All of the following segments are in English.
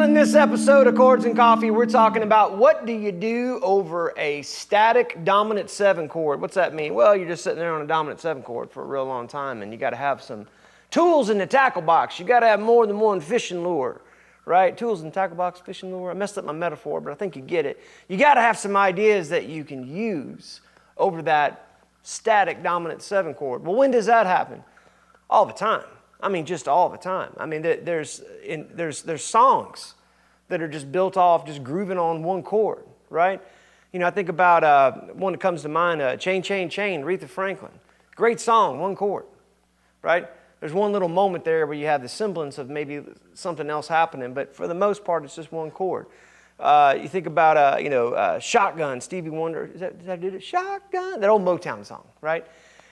in this episode of Chords and Coffee, we're talking about what do you do over a static dominant 7 chord. What's that mean? Well, you're just sitting there on a dominant 7 chord for a real long time, and you got to have some tools in the tackle box. You got to have more than one fishing lure, right? Tools in the tackle box, fishing lure. I messed up my metaphor, but I think you get it. You got to have some ideas that you can use over that static dominant 7 chord. Well, when does that happen? All the time. I mean, just all the time. I mean, there's songs that are just built off just grooving on one chord, right? You know, I think about one that comes to mind, Chain, Chain, Chain, Aretha Franklin. Great song, one chord, right? There's one little moment there where you have the semblance of maybe something else happening, but for the most part, it's just one chord. You think about, Shotgun, Stevie Wonder. Is that did it? Shotgun, that old Motown song, right?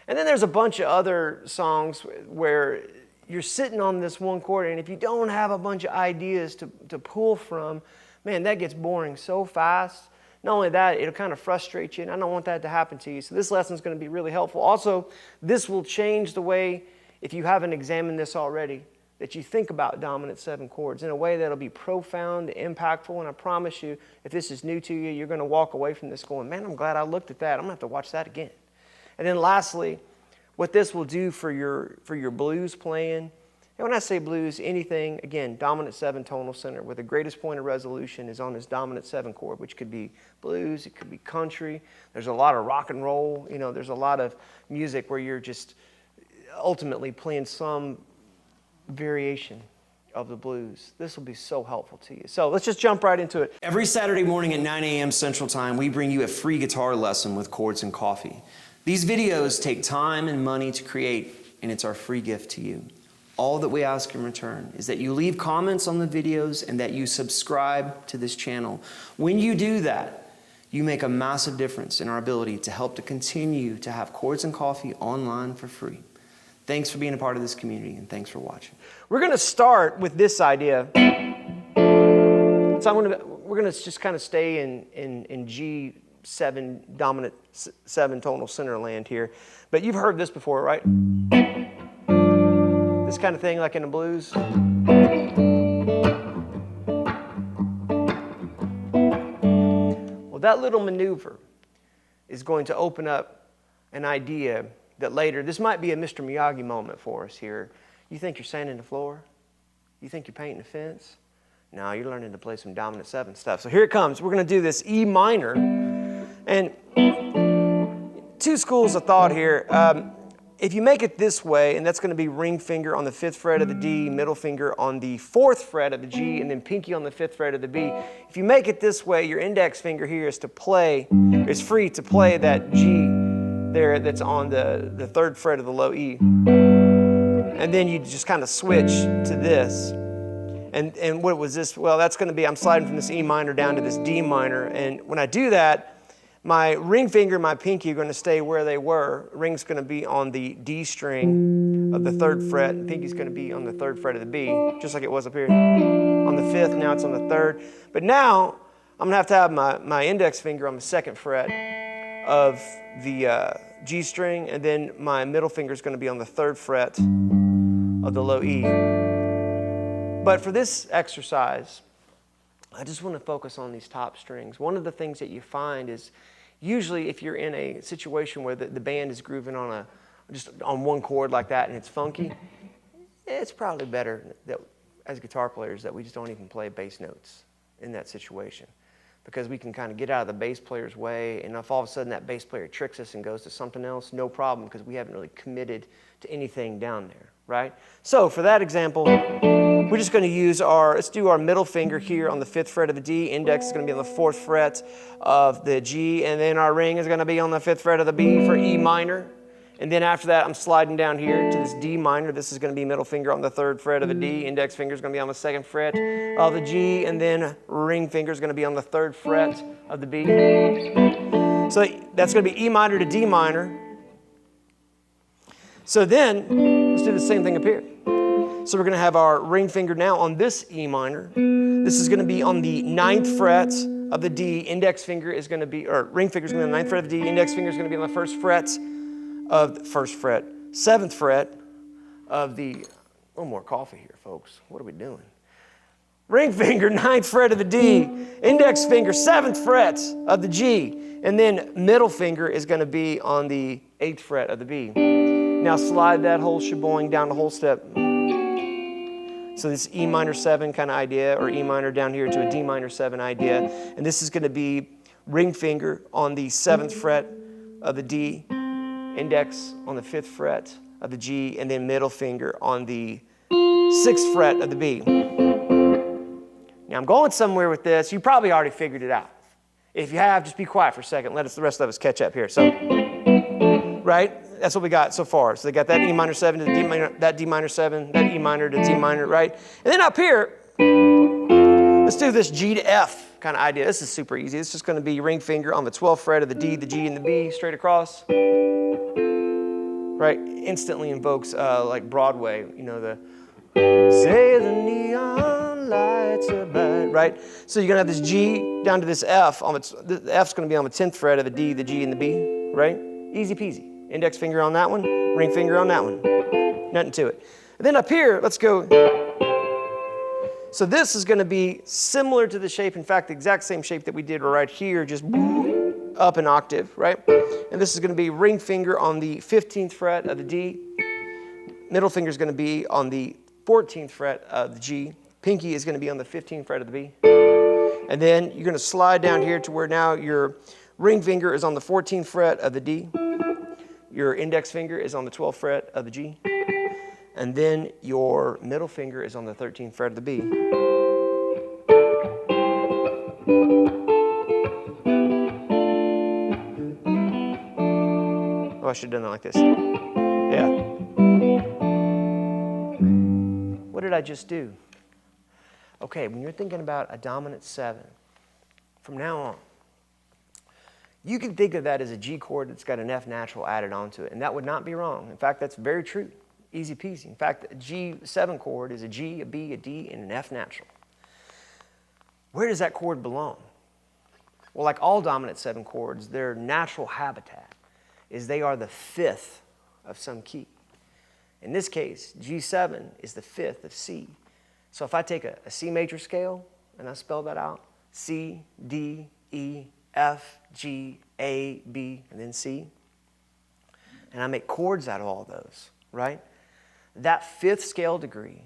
And then there's a bunch of other songs where you're sitting on this one chord, and if you don't have a bunch of ideas to pull from, man, that gets boring so fast. Not only that, it'll kind of frustrate you, and I don't want that to happen to you. So this lesson is going to be really helpful. Also, this will change the way, if you haven't examined this already, that you think about dominant 7 chords in a way that'll be profound, impactful, and I promise you, if this is new to you, you're going to walk away from this going, man, I'm glad I looked at that. I'm going to have to watch that again. And then lastly, what this will do for your blues playing, and when I say blues, anything, again, dominant 7 tonal center, where the greatest point of resolution is on this dominant 7 chord, which could be blues, it could be country. There's a lot of rock and roll. You know, there's a lot of music where you're just ultimately playing some variation of the blues. This will be so helpful to you. So let's just jump right into it. Every Saturday morning at 9 a.m. Central Time, we bring you a free guitar lesson with Chords and Coffee. These videos take time and money to create, and it's our free gift to you. All that we ask in return is that you leave comments on the videos and that you subscribe to this channel. When you do that, you make a massive difference in our ability to help to continue to have Chords and Coffee online for free. Thanks for being a part of this community, and thanks for watching. We're going to start with this idea. So we're going to just kind of stay in G7 dominant 7 tonal center land here. But you've heard this before, right? This kind of thing like in the blues. Well, that little maneuver is going to open up an idea that later, this might be a Mr. Miyagi moment for us here. You think you're sanding the floor? You think you're painting a fence? No, you're learning to play some dominant 7 stuff. So here it comes. We're going to do this E minor. And 2 schools of thought here. If you make it this way, and that's going to be ring finger on the 5th fret of the D, middle finger on the 4th fret of the G, and then pinky on the 5th fret of the B. If you make it this way, your index finger here is free to play that G there that's on the 3rd fret of the low E. And then you just kind of switch to this. And what was this? Well, that's going to be, I'm sliding from this E minor down to this D minor. And when I do that, my ring finger and my pinky are going to stay where they were. Ring's going to be on the D string of the 3rd fret. Pinky's going to be on the 3rd fret of the B, just like it was up here. On the 5th, now it's on the 3rd. But now, I'm going to have my index finger on the 2nd fret of the G string, and then my middle finger is going to be on the 3rd fret of the low E. But for this exercise, I just want to focus on these top strings. One of the things that you find is usually if you're in a situation where the band is grooving just on one chord like that and it's funky, it's probably better that as guitar players that we just don't even play bass notes in that situation, because we can kind of get out of the bass player's way, and if all of a sudden that bass player tricks us and goes to something else, no problem, because we haven't really committed to anything down there, right? So for that example, we're just going to use let's do our middle finger here on the 5th fret of the D. Index is going to be on the 4th fret of the G. And then our ring is going to be on the 5th fret of the B for E minor. And then after that, I'm sliding down here to this D minor. This is going to be middle finger on the 3rd fret of the D. Index finger is going to be on the 2nd fret of the G. And then ring finger is going to be on the 3rd fret of the B. So that's going to be E minor to D minor. So then, let's do the same thing up here. So we're going to have our ring finger now on this E minor. This is going to be on the 9th fret of the D. Index finger is going to be, or ring finger is going to be on the 9th fret of the D. Index finger is going to be on the 1st fret of the 7th fret of the, oh, more coffee here, folks. What are we doing? ring finger, 9th fret of the D, index finger, 7th fret of the G, and then middle finger is going to be on the 8th fret of the B. Now slide that whole sheboing down the whole step. So this E minor 7 kind of idea, or E minor down here to a D minor 7 idea. And this is going to be ring finger on the 7th fret of the D, index on the 5th fret of the G, and then middle finger on the 6th fret of the B. Now I'm going somewhere with this. You probably already figured it out. If you have, just be quiet for a second. Let the rest of us catch up here. So, right? That's what we got so far. So they got that E minor 7 to the D minor, that D minor 7, that E minor to D minor, right? And then up here, let's do this G to F kind of idea. This is super easy. It's just going to be ring finger on the 12th fret of the D, the G, and the B, straight across. Right? Instantly invokes like Broadway, you know, the say the neon lights are bright, right? So you're going to have this G down to this F. The F's going to be on the 10th fret of the D, the G, and the B, right? Easy peasy. Index finger on that one, ring finger on that one. Nothing to it. And then up here, let's go. So this is going to be similar to the shape, in fact, the exact same shape that we did right here, just up an octave, right? And this is going to be ring finger on the 15th fret of the D. Middle finger is going to be on the 14th fret of the G. Pinky is going to be on the 15th fret of the B. And then you're going to slide down here to where now your ring finger is on the 14th fret of the D. Your index finger is on the 12th fret of the G. And then your middle finger is on the 13th fret of the B. Oh, I should have done it like this. Yeah. What did I just do? Okay, when you're thinking about a dominant 7, from now on, you can think of that as a G chord that's got an F natural added onto it, and that would not be wrong. In fact, that's very true. Easy peasy. In fact, a G7 chord is a G, a B, a D, and an F natural. Where does that chord belong? Well, like all dominant 7 chords, their natural habitat is they are the 5th of some key. In this case, G7 is the 5th of C. So if I take a C major scale and I spell that out, C, D, E, F, G, A, B, and then C, and I make chords out of all those, right? That 5th scale degree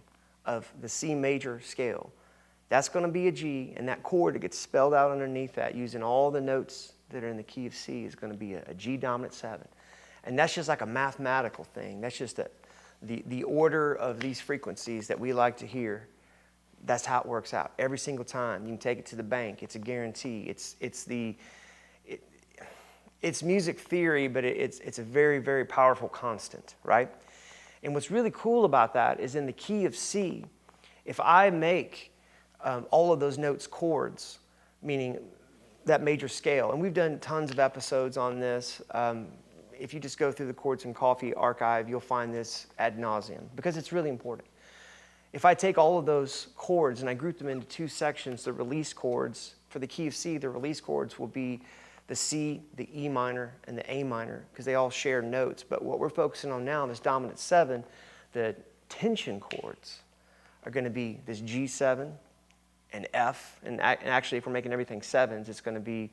of the C major scale, that's going to be a G, and that chord that gets spelled out underneath that using all the notes that are in the key of C is going to be a G dominant 7. And that's just like a mathematical thing. That's just the order of these frequencies that we like to hear. That's how it works out every single time. You can take it to the bank. It's a guarantee. It's music theory, but it's a very, very powerful constant, right? And what's really cool about that is in the key of C, if I make all of those notes chords, meaning that major scale, and we've done tons of episodes on this. If you just go through the Chords and Coffee archive, you'll find this ad nauseum because it's really important. If I take all of those chords and I group them into 2 sections, the release chords, for the key of C, the release chords will be the C, the E minor, and the A minor, because they all share notes. But what we're focusing on now, this dominant 7, the tension chords are going to be this G7 and F. And actually, if we're making everything 7s, it's going to be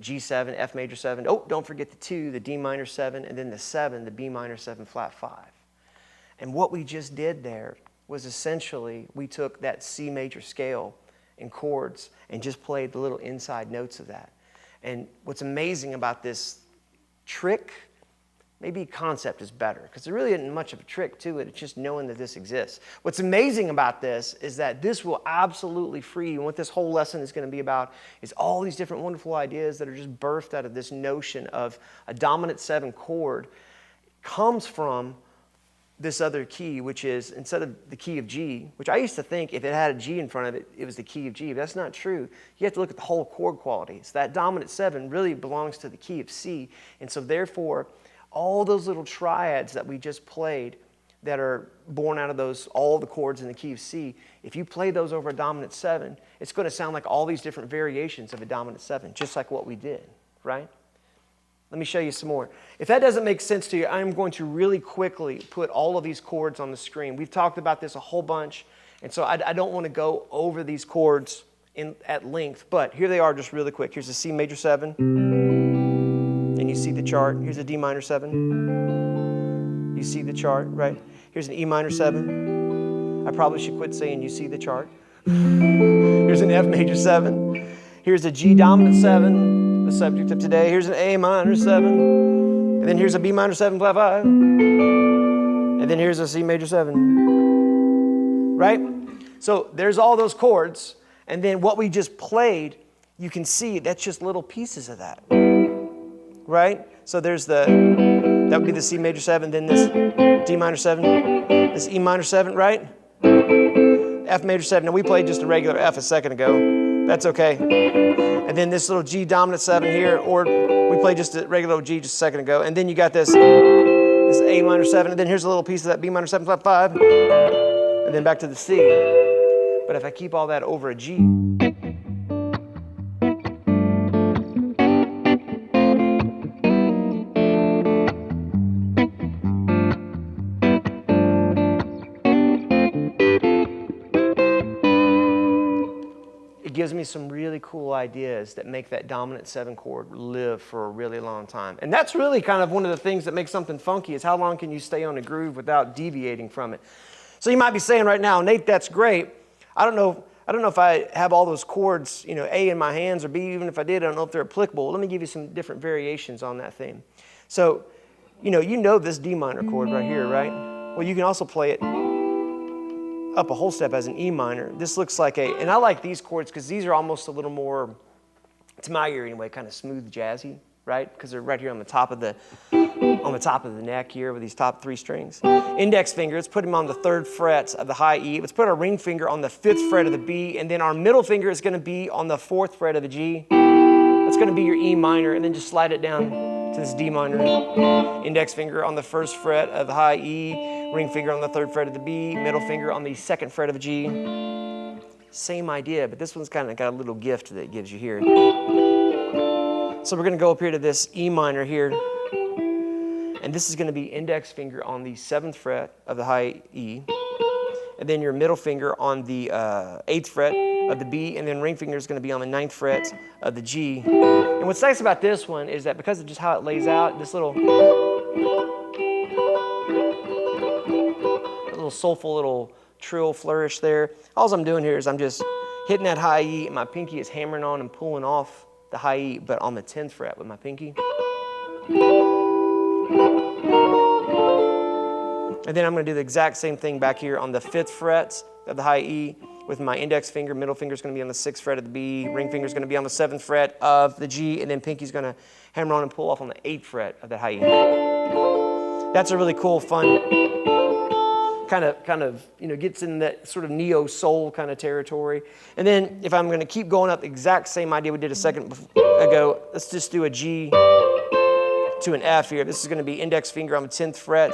G7, F major 7. Oh, don't forget the 2, the D minor 7, and then the 7, the B minor 7 flat 5. And what we just did there was essentially we took that C major scale in chords and just played the little inside notes of that. And what's amazing about this trick, maybe concept is better, because there really isn't much of a trick to it. It's just knowing that this exists. What's amazing about this is that this will absolutely free you. And what this whole lesson is going to be about is all these different wonderful ideas that are just birthed out of this notion of a dominant 7 chord comes from this other key, which is, instead of the key of G, which I used to think if it had a G in front of it, it was the key of G, but that's not true. You have to look at the whole chord qualities. That dominant 7 really belongs to the key of C, and so therefore, all those little triads that we just played that are born out of those, all the chords in the key of C, if you play those over a dominant 7, it's going to sound like all these different variations of a dominant 7, just like what we did, right? Let me show you some more. If that doesn't make sense to you, I'm going to really quickly put all of these chords on the screen. We've talked about this a whole bunch, And so I don't want to go over these chords at length, but here they are just really quick. Here's a C major 7, and you see the chart. Here's a D minor 7. You see the chart, right? Here's an E minor 7. I probably should quit saying you see the chart. Here's an F major 7. Here's a G dominant 7, the subject of today. Here's an A minor 7. And then here's a B minor 7 flat 5. And then here's a C major 7. Right? So there's all those chords. And then what we just played, you can see that's just little pieces of that. Right? So there's that would be the C major 7, then this D minor 7, this E minor 7, right? F major 7. Now we played just a regular F a second ago. That's okay. And then this little G dominant 7 here, or we played just a regular G just a second ago. And then you got this A minor 7, and then here's a little piece of that B minor 7 flat 5, and then back to the C. But if I keep all that over a G, it gives me some really cool ideas that make that dominant 7 chord live for a really long time. And that's really kind of one of the things that makes something funky, is how long can you stay on a groove without deviating from it. So you might be saying right now, Nate, that's great. I don't know if I have all those chords, A in my hands, or B, even if I did, I don't know if they're applicable. Let me give you some different variations on that theme. So, you know this D minor chord right here, right? Well, you can also play it up a whole step as an E minor. This looks like and I like these chords because these are almost a little more, to my ear anyway, kind of smooth jazzy, right? Because they're right here on the top of the neck here with these top 3 strings. Index finger, let's put them on the 3rd fret of the high E. Let's put our ring finger on the 5th fret of the B, and then our middle finger is going to be on the 4th fret of the G. That's going to be your E minor, and then just slide it down to this D minor. Index finger on the 1st fret of the high E, ring finger on the 3rd fret of the B, middle finger on the 2nd fret of a G. Same idea, but this one's kind of got a little gift that it gives you here. So we're going to go up here to this E minor here. And this is going to be index finger on the 7th fret of the high E. And then your middle finger on the 8th fret of the B. And then ring finger is going to be on the 9th fret of the G. And what's nice about this one is that because of just how it lays out, this little soulful little trill flourish there. All I'm doing here is I'm just hitting that high E, and my pinky is hammering on and pulling off the high E, but on the 10th fret with my pinky. And then I'm going to do the exact same thing back here on the 5th fret of the high E with my index finger. Middle finger is going to be on the 6th fret of the B. Ring finger is going to be on the 7th fret of the G. And then pinky is going to hammer on and pull off on the 8th fret of the high E. That's a really cool, fun, kind of gets in that sort of neo-soul kind of territory. And then if I'm going to keep going up the exact same idea we did a second ago, let's just do a G to an F here. This is going to be index finger on the 10th fret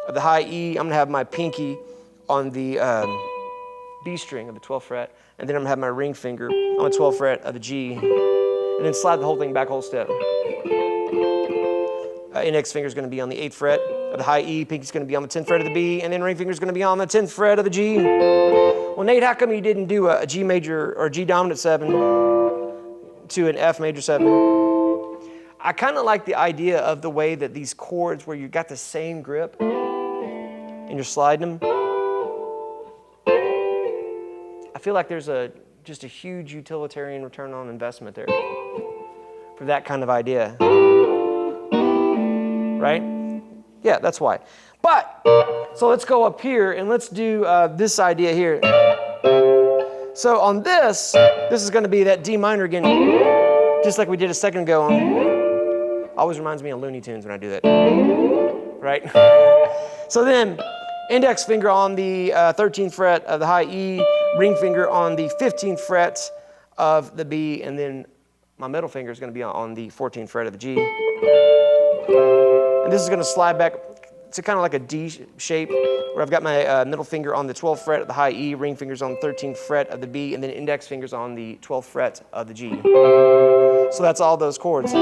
of the high E. I'm going to have my pinky on the B string of the 12th fret, and then I'm going to have my ring finger on the 12th fret of the G, and then slide the whole thing back a whole step. Index finger is going to be on the 8th fret of the high E, pinky is going to be on the 10th fret of the B, and then ring finger is going to be on the 10th fret of the G. Well, Nate, how come you didn't do a G major or G dominant 7 to an F major 7? I kind of like the idea of the way that these chords where you got the same grip and you're sliding them. I feel like there's just a huge utilitarian return on investment there for that kind of idea. Right? Yeah, that's why. But, so let's go up here and let's do this idea here. So on this is going to be that D minor again, just like we did a second ago on. Always reminds me of Looney Tunes when I do that, right? So then, index finger on the 13th fret of the high E, ring finger on the 15th fret of the B, and then my middle finger is going to be on the 14th fret of the G. And this is going to slide back to kind of like a D shape, where I've got my middle finger on the 12th fret of the high E, ring fingers on the 13th fret of the B, and then index fingers on the 12th fret of the G. So that's all those chords.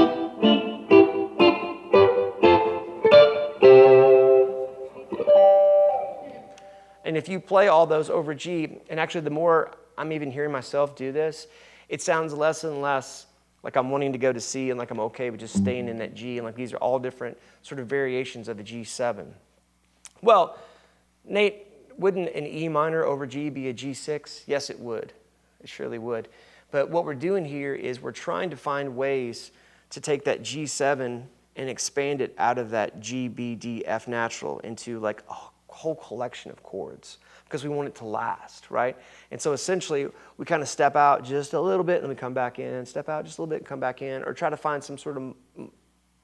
And And if you play all those over G, and actually the more I'm even hearing myself do this, it sounds less and less like I'm wanting to go to C and like I'm okay with just staying in that G, and like these are all different sort of variations of the G7. Well, Nate, wouldn't an E minor over G be a G6? Yes, it would. It surely would. But what we're doing here is we're trying to find ways to take that G7 and expand it out of that G, B, D, F natural into like a whole collection of chords because we want it to last, right? And so essentially we kind of step out just a little bit and we come back in, step out just a little bit and come back in, or try to find some sort of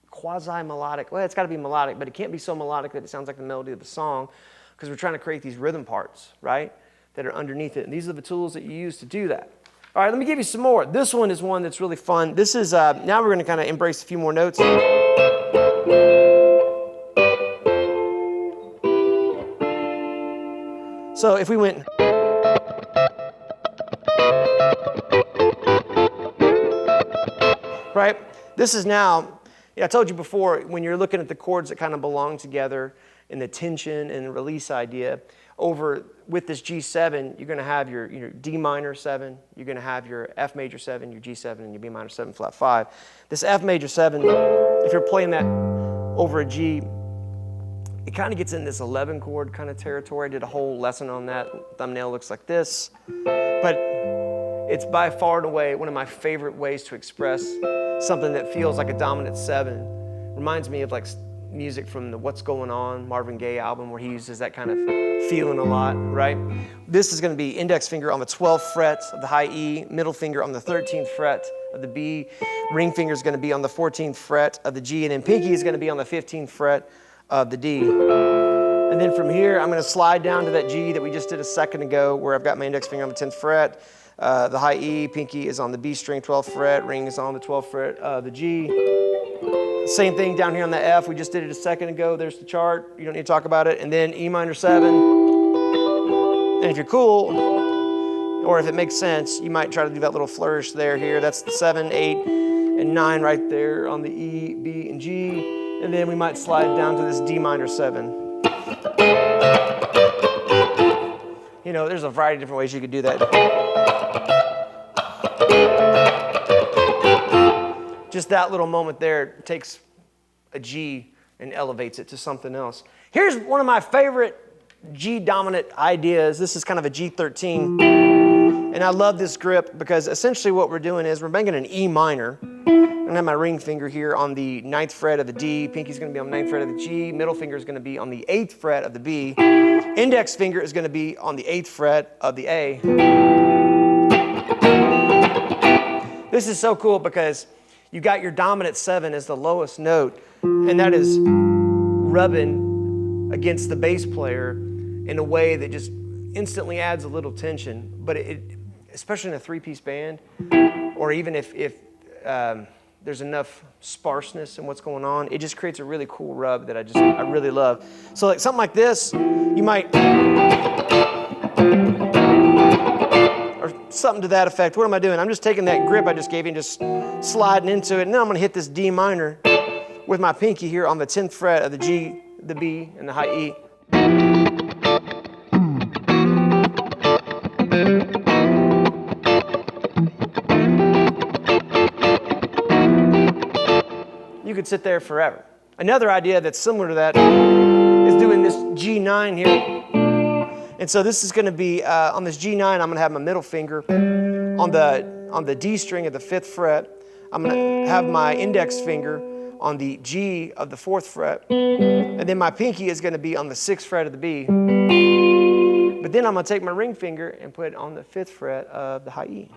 quasi-melodic. Well, it's got to be melodic, but it can't be so melodic that it sounds like the melody of the song because we're trying to create these rhythm parts, right, that are underneath it. And these are the tools that you use to do that. All right, let me give you some more. This one is one that's really fun. This is, now we're going to kind of embrace a few more notes. So if we went, right, this is now, I told you before, when you're looking at the chords that kind of belong together in the tension and the release idea, over with this G7, you're going to have your D minor 7, you're going to have your F major 7, your G7, and your B minor 7 flat 5. This F major 7, if you're playing that over a G, it kind of gets in this 11 chord kind of territory. I did a whole lesson on that. Thumbnail looks like this. But it's by far and away one of my favorite ways to express something that feels like a dominant 7. Reminds me of like music from the What's Going On Marvin Gaye album where he uses that kind of feeling a lot, right? This is going to be index finger on the 12th fret of the high E, middle finger on the 13th fret of the B, ring finger is going to be on the 14th fret of the G, and then pinky is going to be on the 15th fret of the D. And then from here, I'm going to slide down to that G that we just did a second ago where I've got my index finger on the 10th fret, the high E, pinky is on the B string 12th fret, ring is on the 12th fret of the G. Same thing down here on the F. We just did it a second ago. There's the chart. You don't need to talk about it. And then E minor 7. And if you're cool, or if it makes sense, you might try to do that little flourish there, here. That's the 7, 8, and 9 right there on the E, B, and G. And then we might slide down to this D minor 7. You know, there's a variety of different ways you could do that. Just that little moment there takes a G and elevates it to something else. Here's one of my favorite G dominant ideas. This is kind of a G13. And I love this grip because essentially what we're doing is we're making an E minor. I'm gonna have my ring finger here on the 9th fret of the D. Pinky's gonna be on the 9th fret of the G. Middle finger is gonna be on the 8th fret of the B. Index finger is gonna be on the 8th fret of the A. This is so cool because you got your dominant 7 as the lowest note, and that is rubbing against the bass player in a way that just instantly adds a little tension. But it especially in a 3-piece band, or even if there's enough sparseness in what's going on, it just creates a really cool rub that I really love. So like something like this, you might, or something to that effect. What am I doing? I'm just taking that grip I just gave you and just sliding into it, and then I'm going to hit this D minor with my pinky here on the 10th fret of the G, the B, and the high E. You could sit there forever. Another idea that's similar to that is doing this G9 here. And so this is going to be, on this G9, I'm going to have my middle finger on the D string of the 5th fret. I'm going to have my index finger on the G of the 4th fret. And then my pinky is going to be on the 6th fret of the B. But then I'm going to take my ring finger and put it on the 5th fret of the high E.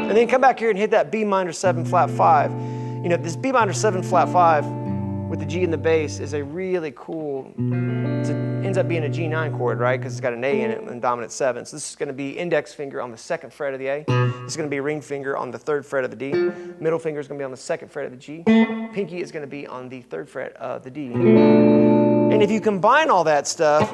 And then come back here and hit that B minor 7 flat 5. You know, this B minor 7 flat 5 with the G in the bass is a really cool, it ends up being a G9 chord, right? Because it's got an A in it and dominant 7. So this is going to be index finger on the 2nd fret of the A. This is going to be ring finger on the 3rd fret of the D. Middle finger is going to be on the 2nd fret of the G. Pinky is going to be on the 3rd fret of the D. And if you combine all that stuff,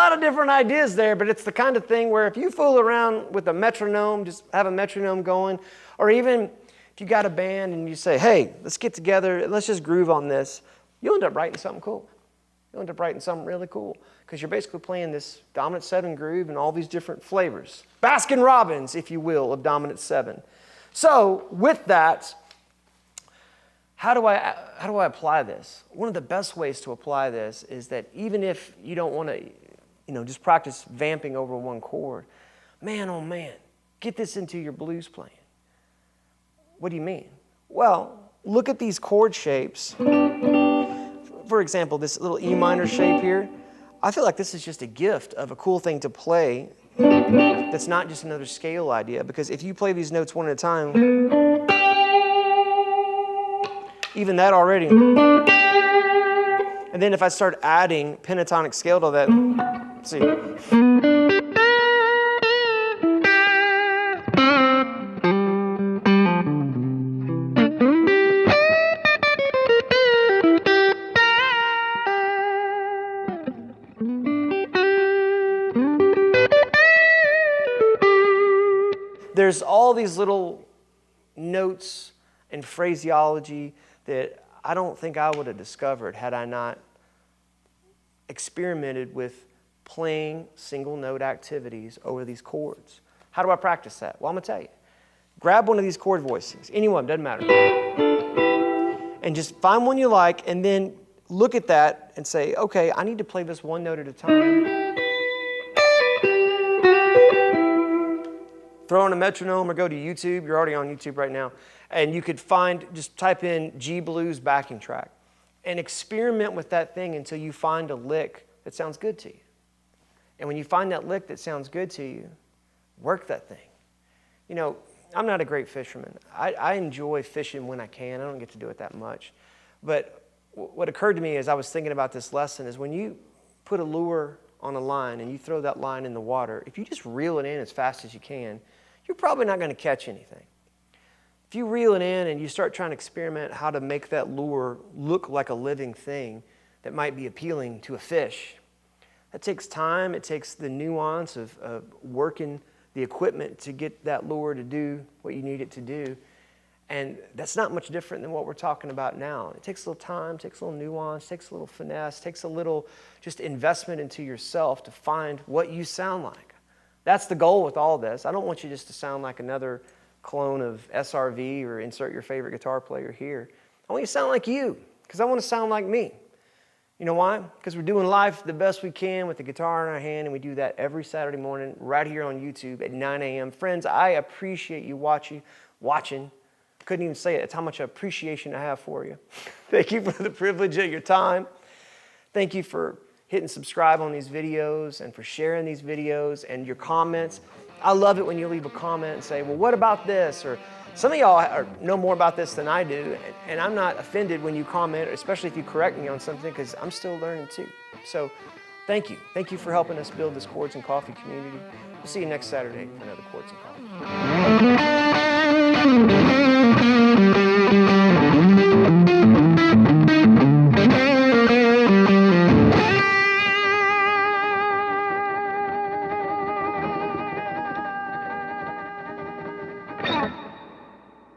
lot of different ideas there, but it's the kind of thing where if you fool around with a metronome, just have a metronome going, or even if you got a band and you say, hey, let's get together, and let's just groove on this, you'll end up writing something cool. You'll end up writing something really cool because you're basically playing this dominant 7 groove and all these different flavors. Baskin Robbins, if you will, of dominant 7. So with that, how do I apply this? One of the best ways to apply this is that even if you don't want to, just practice vamping over one chord, man, oh man, get this into your blues playing. What do you mean? Well, look at these chord shapes. For example, this little E minor shape here. I feel like this is just a gift of a cool thing to play that's not just another scale idea, because if you play these notes one at a time, even that already. And then if I start adding pentatonic scale to that, let's see. There's all these little notes and phraseology that I don't think I would have discovered had I not experimented with playing single note activities over these chords. How do I practice that? Well, I'm going to tell you. Grab one of these chord voicings, any one, doesn't matter. And just find one you like, and then look at that and say, okay, I need to play this one note at a time. Throw on a metronome or go to YouTube. You're already on YouTube right now. And you could just type in G blues backing track and experiment with that thing until you find a lick that sounds good to you. And when you find that lick that sounds good to you, work that thing. I'm not a great fisherman. I enjoy fishing when I can. I don't get to do it that much. But what occurred to me as I was thinking about this lesson is when you put a lure on a line and you throw that line in the water, if you just reel it in as fast as you can, you're probably not going to catch anything. If you reel it in and you start trying to experiment how to make that lure look like a living thing that might be appealing to a fish, that takes time. It takes the nuance of working the equipment to get that lure to do what you need it to do. And that's not much different than what we're talking about now. It takes a little time, takes a little nuance, takes a little finesse, takes a little just investment into yourself to find what you sound like. That's the goal with all this. I don't want you just to sound like another clone of SRV or insert your favorite guitar player here. I want you to sound like you, because I want to sound like me. You know why? Because we're doing life the best we can with the guitar in our hand, and we do that every Saturday morning right here on YouTube at 9 a.m. Friends, I appreciate you watching. Couldn't even say it. It's how much appreciation I have for you. Thank you for the privilege of your time. Thank you for hitting subscribe on these videos and for sharing these videos and your comments. I love it when you leave a comment and say, well, what about this? Or some of y'all know more about this than I do, and I'm not offended when you comment, especially if you correct me on something, because I'm still learning too. So thank you. Thank you for helping us build this Chords and Coffee community. We'll see you next Saturday for another Chords and Coffee.